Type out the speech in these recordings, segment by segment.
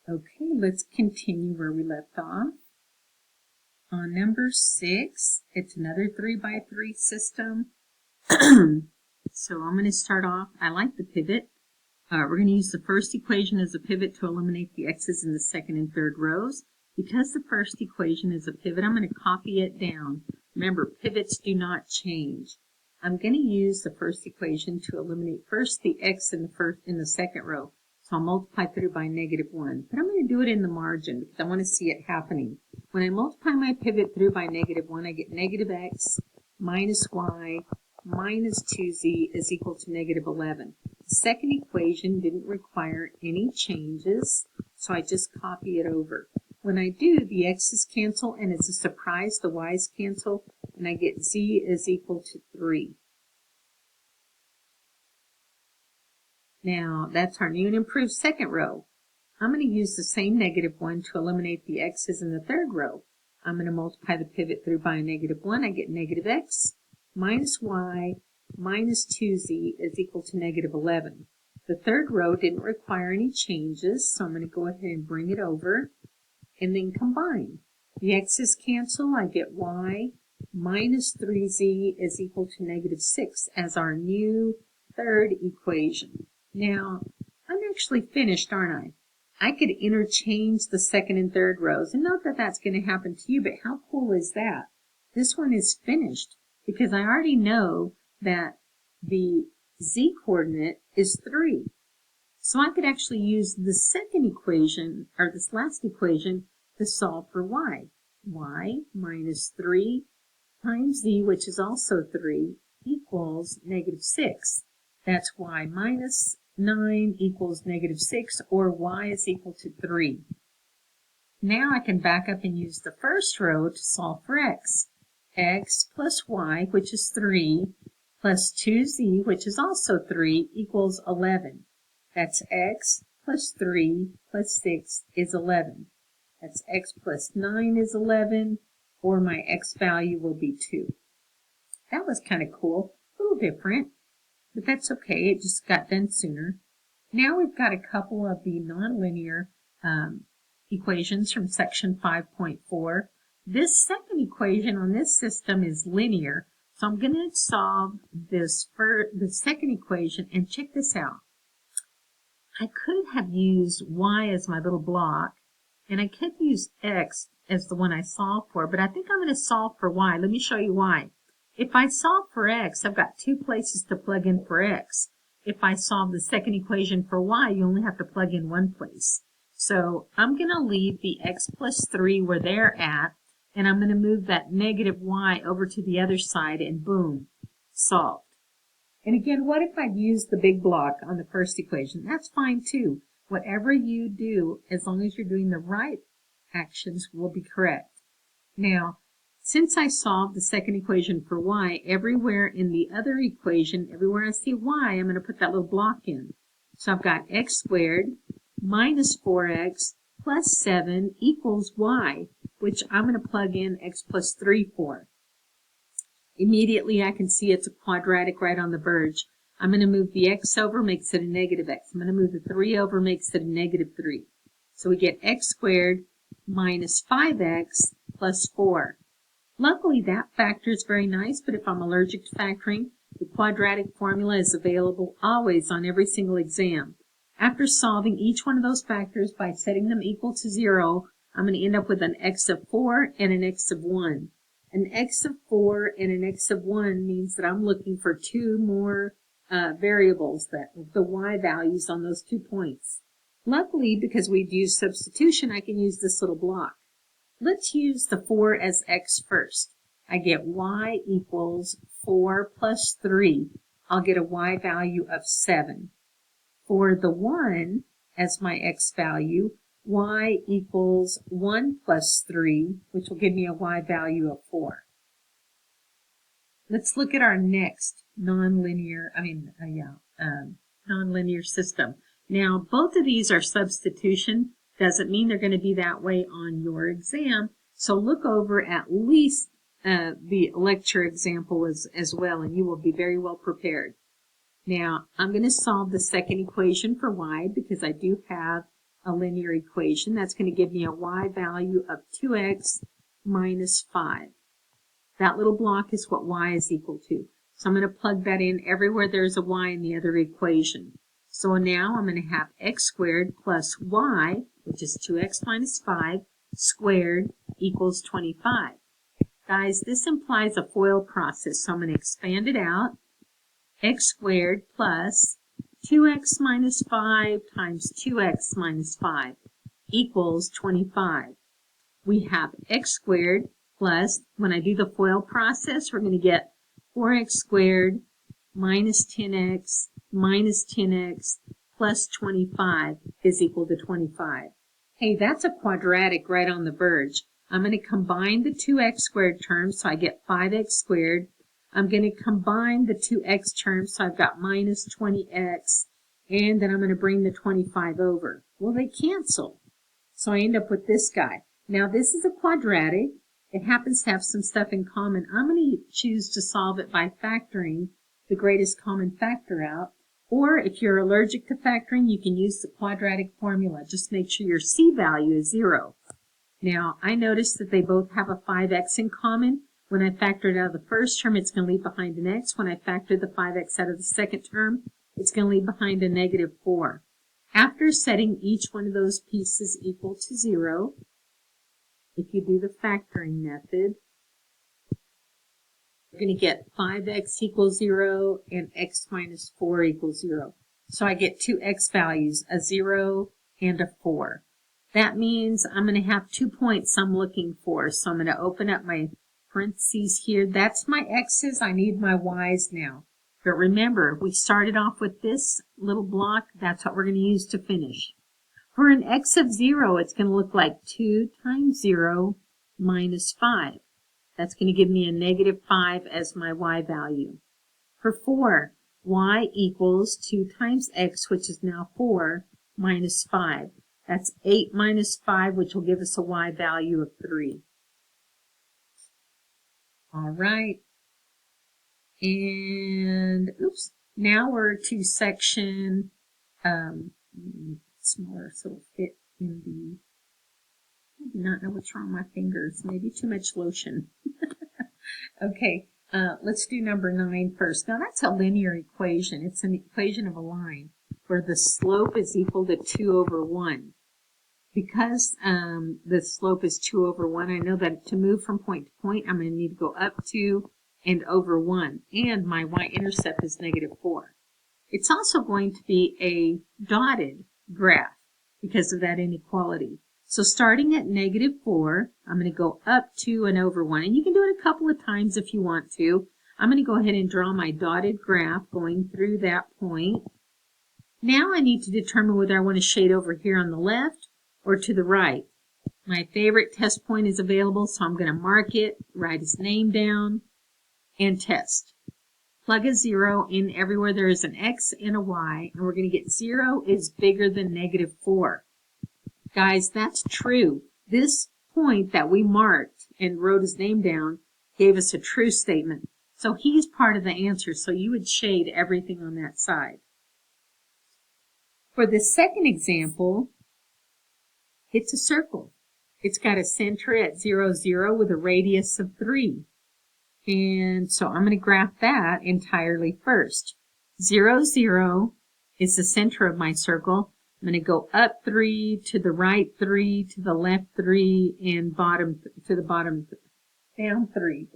Okay, let's continue where we left off. On number 6, it's another 3 by 3 system. So I'm going to start off, I like the pivot. We're going to use the first equation as a pivot to eliminate the x's in the second and third rows. Because the first equation is a pivot, I'm going to copy it down. Remember, pivots do not change. I'm going to use the first equation to eliminate first the x in the second row. So I'll multiply through by -1. But I'm going to do it in the margin because I want to see it happening. When I multiply my pivot through by -1, I get negative x minus y minus 2z is equal to -11. The second equation didn't require any changes, so I just copy it over. When I do, the x's cancel, and it's a surprise, the y's cancel, and I get z is equal to 3. Now, that's our new and improved second row. I'm going to use the same -1 to eliminate the x's in the third row. I'm going to multiply the pivot through by a -1. I get negative x minus y minus 2z is equal to -11. The third row didn't require any changes, so I'm going to go ahead and bring it over and then combine. The x's cancel. I get y minus 3z is equal to -6 as our new third equation. Now, I'm actually finished, aren't I? I could interchange the second and third rows, and not that that's going to happen to you, but how cool is that? This one is finished because I already know that the z-coordinate is 3. So I could actually use the second equation, or this last equation, to solve for y. Y minus 3 times z, which is also 3, equals -6. That's y minus 9 equals -6, or y is equal to 3. Now I can back up and use the first row to solve for x. X plus y, which is 3, plus 2z, which is also 3, equals 11. That's x plus 3 plus 6 is 11. That's x plus 9 is 11, or my x value will be 2. That was kind of cool, a little different, but that's okay, it just got done sooner. Now we've got a couple of the nonlinear equations from section 5.4. This second equation on this system is linear, so I'm going to solve this for the second equation, and check this out. I could have used y as my little block, and I could use x as the one I solve for, but I think I'm going to solve for y. Let me show you why. If I solve for x, I've got 2 places to plug in for x. If I solve the second equation for y, you only have to plug in 1 place. So I'm going to leave the x plus 3 where they're at, and I'm going to move that negative y over to the other side, and boom, solved. And again, what if I'd used the big block on the first equation? That's fine too. Whatever you do, as long as you're doing the right actions, will be correct. Now, since I solved the second equation for y, everywhere in the other equation, everywhere I see y, I'm going to put that little block in. So I've got x squared minus 4x plus 7 equals y, which I'm going to plug in x plus 3 for. Immediately I can see it's a quadratic right on the verge. I'm going to move the x over, makes it a negative x. I'm going to move the 3 over, makes it a -3. So we get x squared minus 5x plus 4. Luckily, that factor is very nice, but if I'm allergic to factoring, the quadratic formula is available always on every single exam. After solving each one of those factors by setting them equal to 0, I'm going to end up with an x of 4 and an x of 1. An x of 4 and an x of 1 means that I'm looking for 2 more variables, that the y values on those 2 points. Luckily, because we'd used substitution, I can use this little block. Let's use the 4 as x first. I get y equals 4 plus 3. I'll get a y value of 7. For the 1 as my x value, y equals 1 plus 3, which will give me a y value of 4. Let's look at our next nonlinear system. Now, both of these are substitution. Doesn't mean they're going to be that way on your exam. So look over at least the lecture example as well, and you will be very well prepared. Now, I'm going to solve the second equation for y because I do have a linear equation. That's going to give me a y value of 2x minus 5. That little block is what y is equal to. So I'm going to plug that in everywhere there's a y in the other equation. So now I'm going to have x squared plus y, which is 2x minus 5, squared equals 25. Guys, this implies a FOIL process, so I'm going to expand it out. X squared plus 2x minus 5 times 2x minus 5 equals 25. We have x squared plus, when I do the FOIL process, we're going to get 4x squared minus 10x minus 10x plus 25 is equal to 25. Hey, that's a quadratic right on the verge. I'm going to combine the 2x squared terms, so I get 5x squared. I'm going to combine the 2x terms, so I've got minus 20x, and then I'm going to bring the 25 over. Well, they cancel. So I end up with this guy. Now, this is a quadratic. It happens to have some stuff in common. I'm going to choose to solve it by factoring the greatest common factor out. Or if you're allergic to factoring, you can use the quadratic formula. Just make sure your C value is 0. Now, I noticed that they both have a 5x in common. When I factor it out of the first term, it's going to leave behind an x. When I factor the 5x out of the second term, it's going to leave behind a negative 4. After setting each one of those pieces equal to 0, if you do the factoring method, you're going to get 5x equals 0 and x minus 4 equals 0. So I get two x values, a 0 and a 4. That means I'm going to have 2 points I'm looking for. So I'm going to open up my parentheses here. That's my x's. I need my y's now. But remember, we started off with this little block. That's what we're going to use to finish. For an x of 0, it's going to look like 2 times 0 minus 5. That's going to give me a negative 5 as my y value. For 4, y equals 2 times x, which is now 4, minus 5. That's 8 minus 5, which will give us a y value of 3. All right. And, oops, now we're to section, smaller so it'll fit in the, I do not know what's wrong with my fingers. Maybe too much lotion. Okay, let's do number 9 first. Now that's a linear equation. It's an equation of a line where the slope is equal to 2 over 1. Because the slope is 2 over 1, I know that to move from point to point, I'm going to need to go up 2 and over 1. And my y-intercept is negative 4. It's also going to be a dotted graph because of that inequality. So starting at negative 4, I'm going to go up 2 and over 1. And you can do it a couple of times if you want to. I'm going to go ahead and draw my dotted graph going through that point. Now I need to determine whether I want to shade over here on the left or to the right. My favorite test point is available, so I'm going to mark it, write his name down, and test. Plug a 0 in everywhere there is an x and a y, and we're going to get 0 is bigger than negative 4. Guys, that's true. This point that we marked and wrote his name down gave us a true statement. So he's part of the answer, so you would shade everything on that side. For the second example, it's a circle. It's got a center at 0, 0 with a radius of 3. And so I'm going to graph that entirely first. 0, 0 is the center of my circle. I'm going to go up 3, to the right 3, to the left 3, and to the bottom, down 3.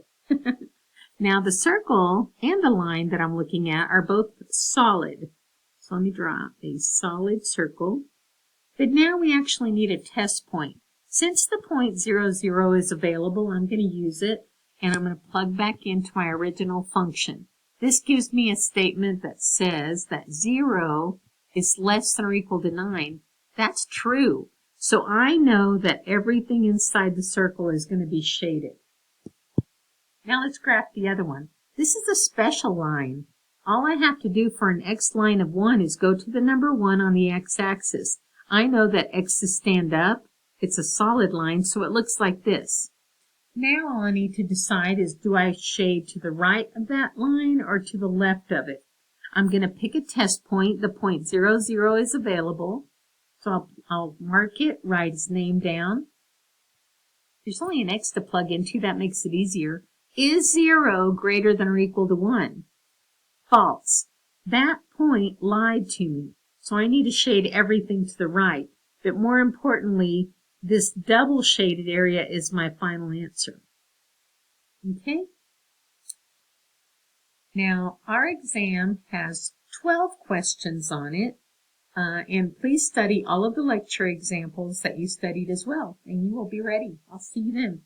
Now the circle and the line that I'm looking at are both solid. So let me draw a solid circle. But now we actually need a test point. Since the point 0, 0 is available, I'm going to use it, and I'm going to plug back into my original function. This gives me a statement that says that 0 is less than or equal to 9. That's true. So I know that everything inside the circle is going to be shaded. Now let's graph the other one. This is a special line. All I have to do for an x line of 1 is go to the number 1 on the x-axis. I know that x's stand up. It's a solid line, so it looks like this. Now all I need to decide is, do I shade to the right of that line or to the left of it? I'm going to pick a test point. The point 0, 0 is available. So I'll mark it, write his name down. There's only an X to plug into, that makes it easier. Is 0 greater than or equal to 1? False. That point lied to me, so I need to shade everything to the right. But more importantly, this double shaded area is my final answer. Okay? Now, our exam has 12 questions on it, and please study all of the lecture examples that you studied as well, and you will be ready. I'll see you then.